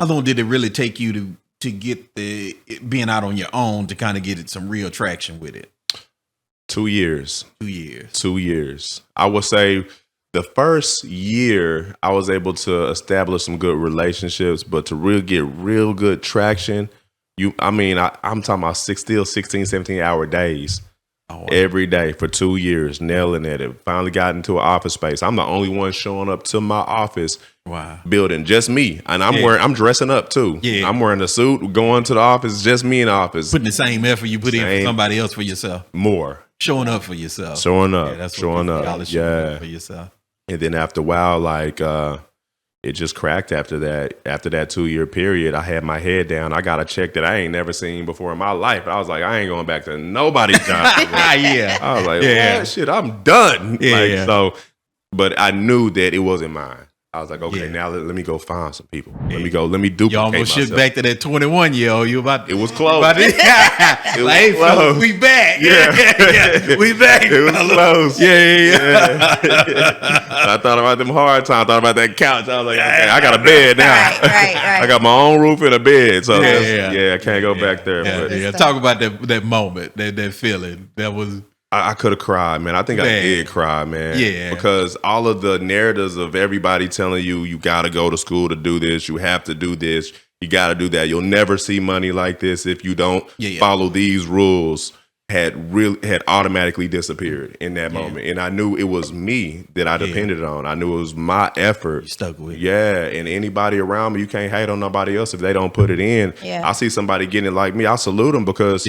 How long did it really take you to get being out on your own to kind of get some real traction with it? 2 years. 2 years. 2 years. I would say the first year I was able to establish some good relationships, but to really get real good traction, I'm talking about 16, 17-hour days. Wow. Every day for 2 years, nailing at it. Finally got into an office space. I'm the only one showing up to my office building, just me. And I'm dressing up too. Yeah. I'm wearing a suit, going to the office, just me in the office. Putting the same effort you put in for somebody else for yourself. More. Showing up for yourself. Showing up. Yeah, that's showing up. Yeah. For yourself. And then after a while, like it just cracked after that. After that 2 year period, I had my head down. I got a check that I ain't never seen before in my life. I was like, I ain't going back to nobody's job. Yeah. I was like, well, shit, I'm done. Yeah. So, but I knew that it wasn't mine. I was like, okay, now let me go find some people. Let me duplicate You almost myself. shook back to that 21-year-old. You about It was close. It was hey, close. fellas, we back. Yeah. We back. It was close. Yeah. I thought about them hard times. I thought about that couch. I was like, okay, I got a bed now. Right. I got my own roof and a bed. So Yeah. I can't go back there. But Yeah. Talk about that moment, that feeling. That was. I could have cried, man. I think I did cry, man. Yeah. Because all of the narratives of everybody telling you got to go to school to do this, you have to do this, you got to do that. You'll never see money like this if you don't follow these rules had automatically disappeared in that moment. And I knew it was me that I depended on. I knew it was my effort. You stuck with it. Yeah. And anybody around me, you can't hate on nobody else if they don't put it in. Yeah. I see somebody getting it like me, I salute them because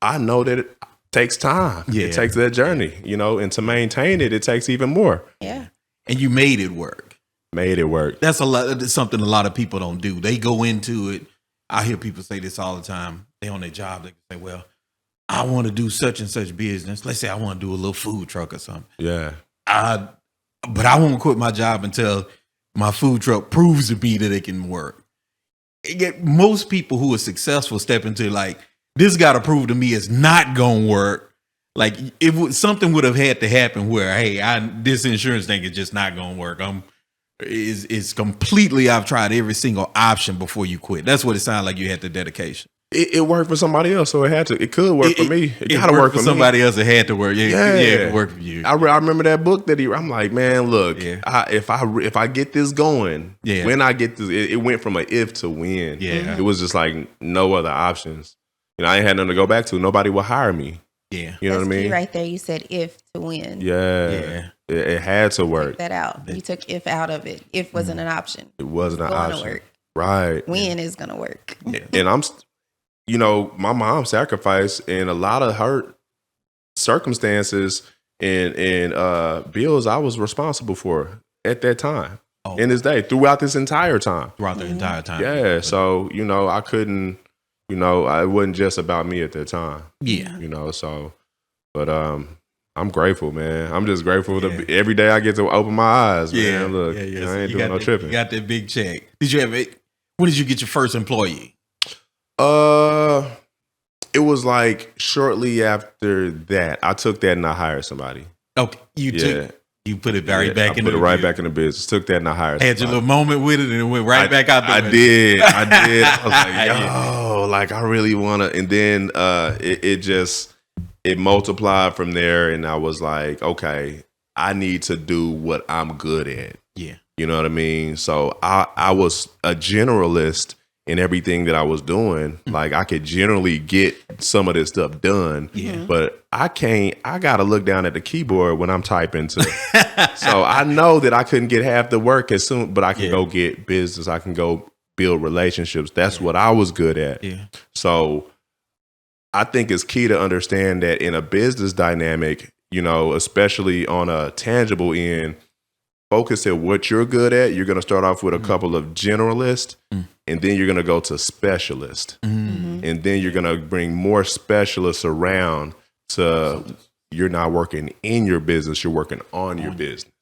I know that it takes time. Yeah. It takes that journey, and to maintain it takes even more. Yeah. And you made it work. Made it work. That's something a lot of people don't do. They go into it. I hear people say this all the time. They on their job. They say, well, I want to do such and such business. Let's say I want to do a little food truck or something. Yeah. But I won't quit my job until my food truck proves to me that it can work. Most people who are successful step into like, this got to prove to me it's not going to work. Like something would have had to happen where, hey, this insurance thing is just not going to work. It's completely, I've tried every single option before you quit. That's what it sounded like. You had the dedication. It worked for somebody else, so it could work for me. It got to work for somebody else. It had to work. Yeah, it worked for you. I remember that book that I'm like, man, look, if I get this going, when I get this, it went from an if to when. Yeah, it was just like no other options. I ain't had nothing to go back to. Nobody would hire me. Yeah. You know what I mean? Right there, you said if to win. Yeah. It had to work. Take that out. You took if out of it. If wasn't an option. It wasn't an option. Work. Right. Win is going to work. Yeah. And my mom sacrificed in a lot of her circumstances and bills I was responsible for at that time. In this day, throughout this entire time. Throughout the entire time. Yeah. So, I couldn't. It wasn't just about me at that time. Yeah. But I'm grateful, man. I'm just grateful every day I get to open my eyes, man. Look, I ain't doing no tripping. You got that big check. When did you get your first employee? It was like shortly after that. I took that and I hired somebody. Okay. You put it back in put it right back in the business. Took that and I hired somebody. Had your little moment with it and it went back out there. I did. I was like, I really want to. And then it multiplied from there. And I was like, okay, I need to do what I'm good at. Yeah. You know what I mean? So I was a generalist in everything that I was doing. Like I could generally get some of this stuff done. Yeah. But I got to look down at the keyboard when I'm typing too. So I know that I couldn't get half the work as soon, but I can go get business. I can go build relationships. That's what I was good at. Yeah. So I think it's key to understand that in a business dynamic, especially on a tangible end, focus at what you're good at. You're going to start off with a couple of generalists, and then you're going to go to specialists. And then you're going to bring more specialists around to you're not working in your business, you're working on your business.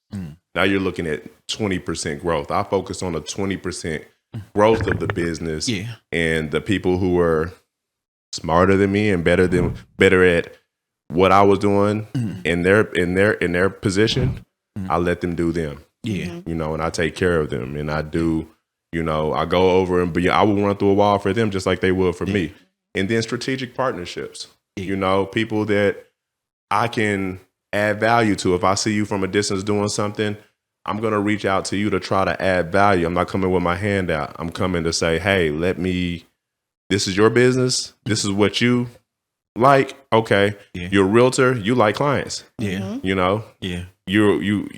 Now you're looking at 20% growth. I focus on the 20% growth of the business and the people who are smarter than me and better at what I was doing in their position. I let them do them. Yeah. And I take care of them and I do You know, I go over and I will run through a wall for them just like they will for me. And then strategic partnerships. You know, people that I can add value to. If I see you from a distance doing something, I'm going to reach out to you to try to add value. I'm not coming with my hand out. I'm coming to say, hey, this is your business. This is what you like. Okay. Yeah. You're a realtor. You like clients. Yeah. You know? Yeah. You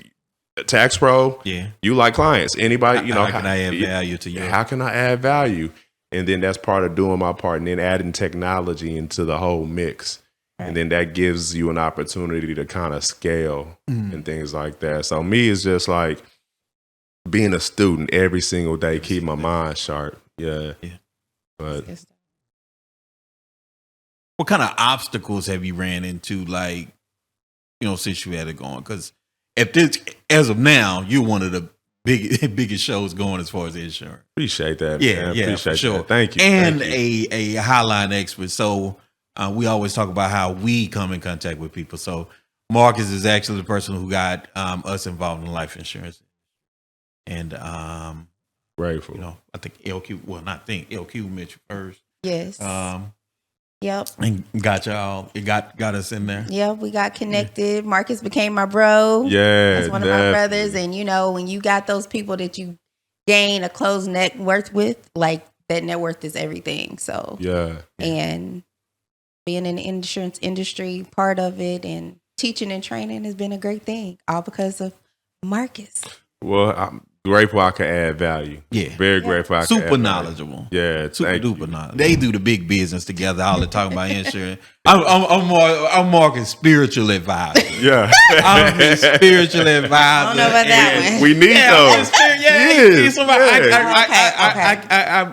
tax pro. Yeah. You like clients. Anybody, you know. How can I add value to you? How can I add value? And then that's part of doing my part and then adding technology into the whole mix. Right. And then that gives you an opportunity to kind of scale and things like that. So me, it's just like being a student every single day, keep my mind sharp. Yeah. But what kind of obstacles have you ran into, like, you know, since you had it going? Because as of now, you're one of the biggest shows going as far as insurance. Appreciate that. Yeah, man. yeah, Appreciate for sure. That. Thank you. And Thank you. a highline expert. So we always talk about how we come in contact with people. So Marcus is actually the person who got us involved in life insurance. And grateful. You know, I think LQ mentioned first. Yes. Yep. And got y'all. It got us in there. Yep, we got connected. Marcus became my bro. Yeah, that's one of my brothers. And you know, when you got those people that you gain a close net worth with, like that net worth is everything. So and being in the insurance industry, part of it, and teaching and training has been a great thing, all because of Marcus. Well, I'm grateful I can add value. Yeah. Very grateful I can super knowledgeable. Yeah. Super duper knowledgeable. They do the big business together. All the talking about insurance. I'm Marcus' spiritual advisor. Yeah. I'm his spiritual advisor. I don't know about that one. We need those.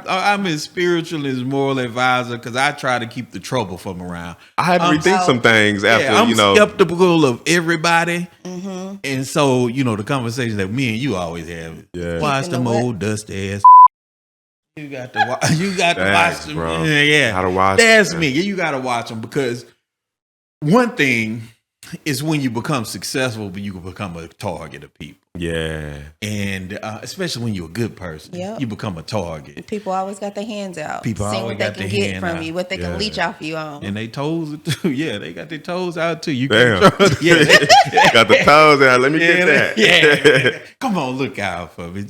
I'm his spiritual and his moral advisor because I try to keep the trouble from around. I had to rethink some things after, I'm skeptical of everybody. Mm-hmm. And so, you know, the conversation that me and you always have. Yeah. Watch them old dusty ass. You got to watch them. Bro. Yeah. Gotta watch That's me. You got to watch them because one thing is when you become successful, but you can become a target of people. Yeah. And especially when you're a good person, you become a target. People always got their hands out. People seeing always what got they can their get hand from out. you, what they can leech off you on. And they toes too. Yeah, they got their toes out too. You Damn. got the toes out. Let me get that. Yeah. Come on, look out for me.